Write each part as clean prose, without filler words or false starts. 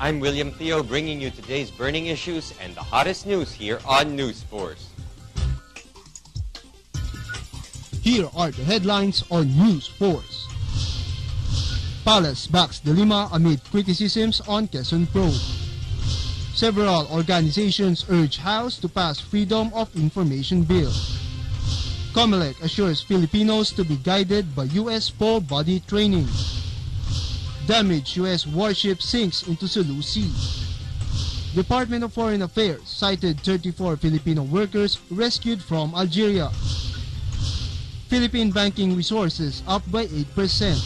I'm William Theo, bringing you today's burning issues and the hottest news here on News Force. Here are the headlines on News Force. Palace backs De Lima amid criticisms on Quezon Probe. Several organizations urge House to pass Freedom of Information Bill. COMELEC assures Filipinos to be guided by U.S. full body training. Damaged U.S. warship sinks into Sulu Sea. Department of Foreign Affairs cited 34 Filipino workers rescued from Algeria. Philippine banking resources up by 8%.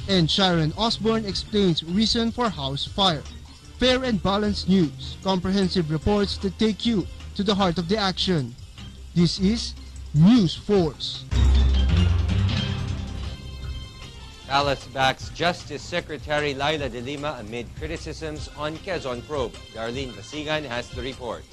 And Sharon Osborne explains reason for house fire. Fair and balanced news, comprehensive reports that take you to the heart of the action. This is News Force. Palace backs Justice Secretary Laila De Lima amid criticisms on Quezon Probe. Darlene Basigan has the report.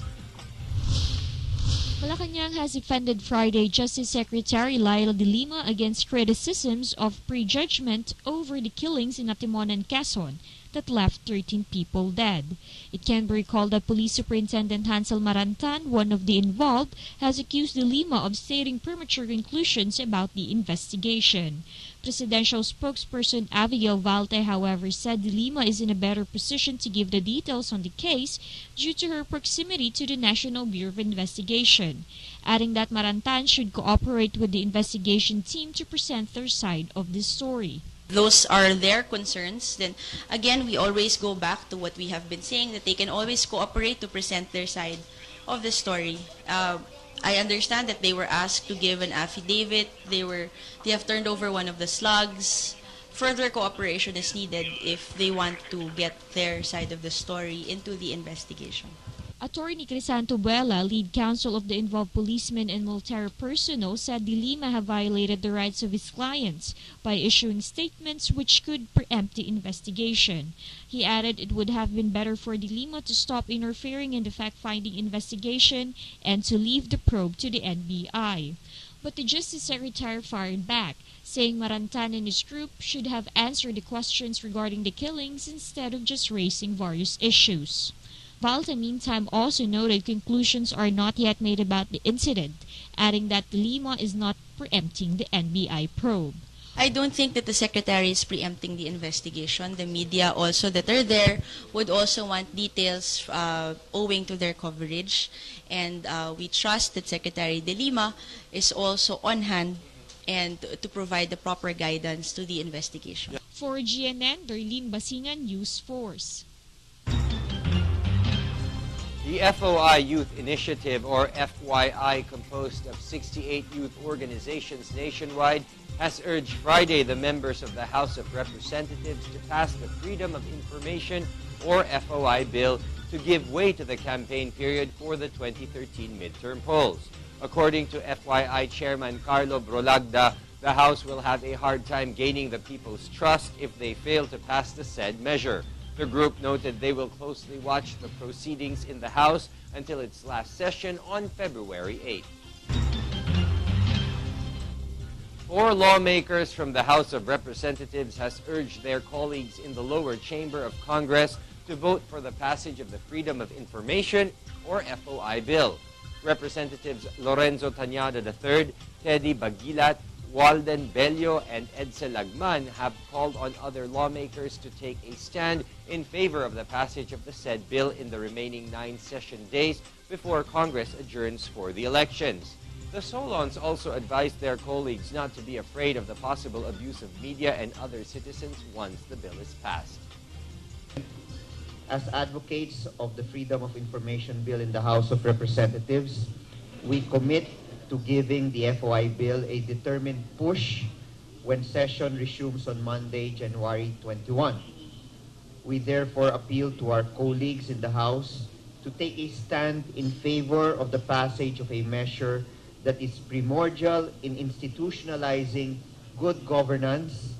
Malacanang has defended Friday Justice Secretary Laila De Lima against criticisms of prejudgment over the killings in Atimonan, Quezon that left 13 people dead. It can be recalled that Police Superintendent Hansel Marantan, one of the involved, has accused De Lima of stating premature conclusions about the investigation. Presidential spokesperson Abigail Valte, however, said De Lima is in a better position to give the details on the case due to her proximity to the National Bureau of Investigation, adding that Marantan should cooperate with the investigation team to present their side of the story. Those are their concerns. Then again, we always go back to what we have been saying, that they can always cooperate to present their side of the story. I understand that they were asked to give an affidavit. They have turned over one of the slugs. Further cooperation is needed if they want to get their side of the story into the investigation. Attorney Crisanto Buela, lead counsel of the involved policemen and military personnel, said De Lima have violated the rights of his clients by issuing statements which could preempt the investigation. He added it would have been better for De Lima to stop interfering in the fact-finding investigation and to leave the probe to the NBI. But the Justice Secretary fired back, saying Marantan and his group should have answered the questions regarding the killings instead of just raising various issues. Valte, meantime, also noted conclusions are not yet made about the incident, adding that De Lima is not preempting the NBI probe. I don't think that the Secretary is preempting the investigation. The media also that are there would also want details owing to their coverage. And we trust that Secretary De Lima is also on hand and to provide the proper guidance to the investigation. For GNN, Darlene Basigan, News Force. The FOI Youth Initiative, or FYI, composed of 68 youth organizations nationwide, has urged Friday the members of the House of Representatives to pass the Freedom of Information, or FOI, bill to give way to the campaign period for the 2013 midterm polls. According to FYI Chairman Carlo Brolagda, the House will have a hard time gaining the people's trust if they fail to pass the said measure. The group noted they will closely watch the proceedings in the House until its last session on February 8th. 4 lawmakers from the House of Representatives has urged their colleagues in the lower chamber of Congress to vote for the passage of the Freedom of Information, or FOI, bill. Representatives Lorenzo Tañada III, Teddy Bagilat, Walden Bello, and Edsel Lagman have called on other lawmakers to take a stand in favor of the passage of the said bill in the remaining 9 session days before Congress adjourns for the elections. The Solons also advised their colleagues not to be afraid of the possible abuse of media and other citizens once the bill is passed. As advocates of the Freedom of Information Bill in the House of Representatives, we commit to giving the FOI bill a determined push when session resumes on Monday, January 21. We therefore appeal to our colleagues in the House to take a stand in favor of the passage of a measure that is primordial in institutionalizing good governance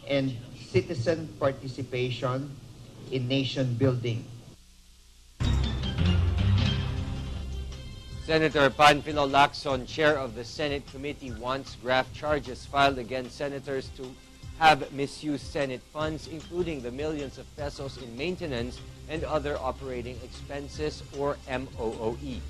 and citizen participation in nation building. Senator Panfilo Lacson, chair of the Senate committee, wants graft charges filed against senators to have misused Senate funds, including the millions of pesos in maintenance and other operating expenses, or MOOE.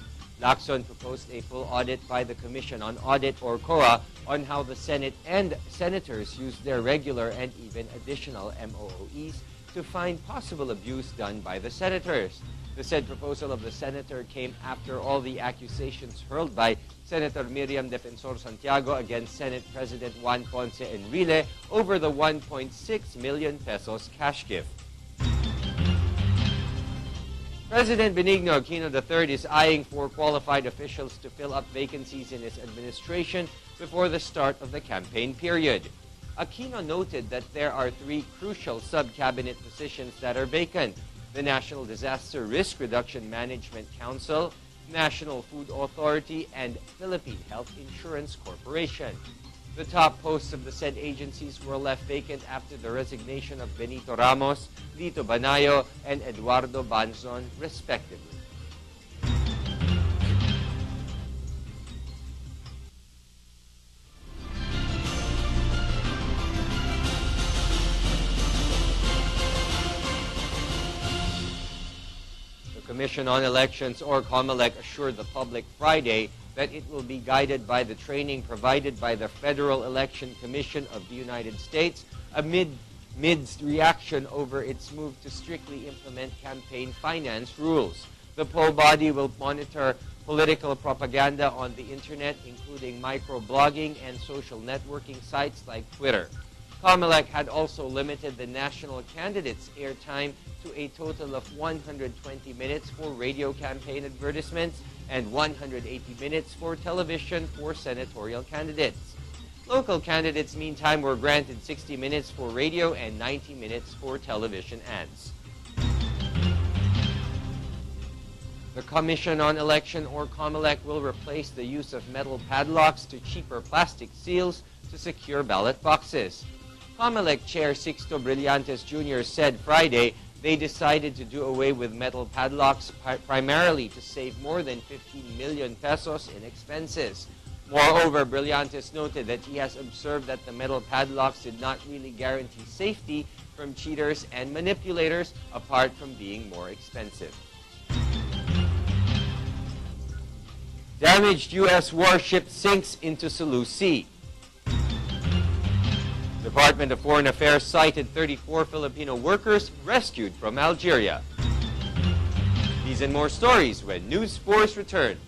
Lacson proposed a full audit by the Commission on Audit, or COA, on how the Senate and senators used their regular and even additional MOOEs to find possible abuse done by the senators. The said proposal of the senator came after all the accusations hurled by Senator Miriam Defensor Santiago against Senate President Juan Ponce Enrile over the 1.6 million pesos cash gift. President Benigno Aquino III is eyeing for qualified officials to fill up vacancies in his administration before the start of the campaign period. Aquino noted that there are 3 crucial sub-cabinet positions that are vacant: the National Disaster Risk Reduction Management Council, National Food Authority, and Philippine Health Insurance Corporation. The top posts of the said agencies were left vacant after the resignation of Benito Ramos, Lito Banayo, and Eduardo Banzon, respectively. The Commission on Elections, or COMELEC, assured the public Friday that it will be guided by the training provided by the Federal Election Commission of the United States amidst reaction over its move to strictly implement campaign finance rules. The poll body will monitor political propaganda on the internet, including microblogging and social networking sites like Twitter. COMELEC had also limited the national candidates' airtime to a total of 120 minutes for radio campaign advertisements and 180 minutes for television for senatorial candidates. Local candidates, meantime, were granted 60 minutes for radio and 90 minutes for television ads. The Commission on Election, or COMELEC, will replace the use of metal padlocks to cheaper plastic seals to secure ballot boxes. COMELEC Chair Sixto Brillantes Jr. said Friday they decided to do away with metal padlocks primarily to save more than 15 million pesos in expenses. Moreover, Brillantes noted that he has observed that the metal padlocks did not really guarantee safety from cheaters and manipulators, apart from being more expensive. Damaged U.S. warship sinks into Sulu Sea. Department of Foreign Affairs cited 34 Filipino workers rescued from Algeria. These and more stories when News Force returns.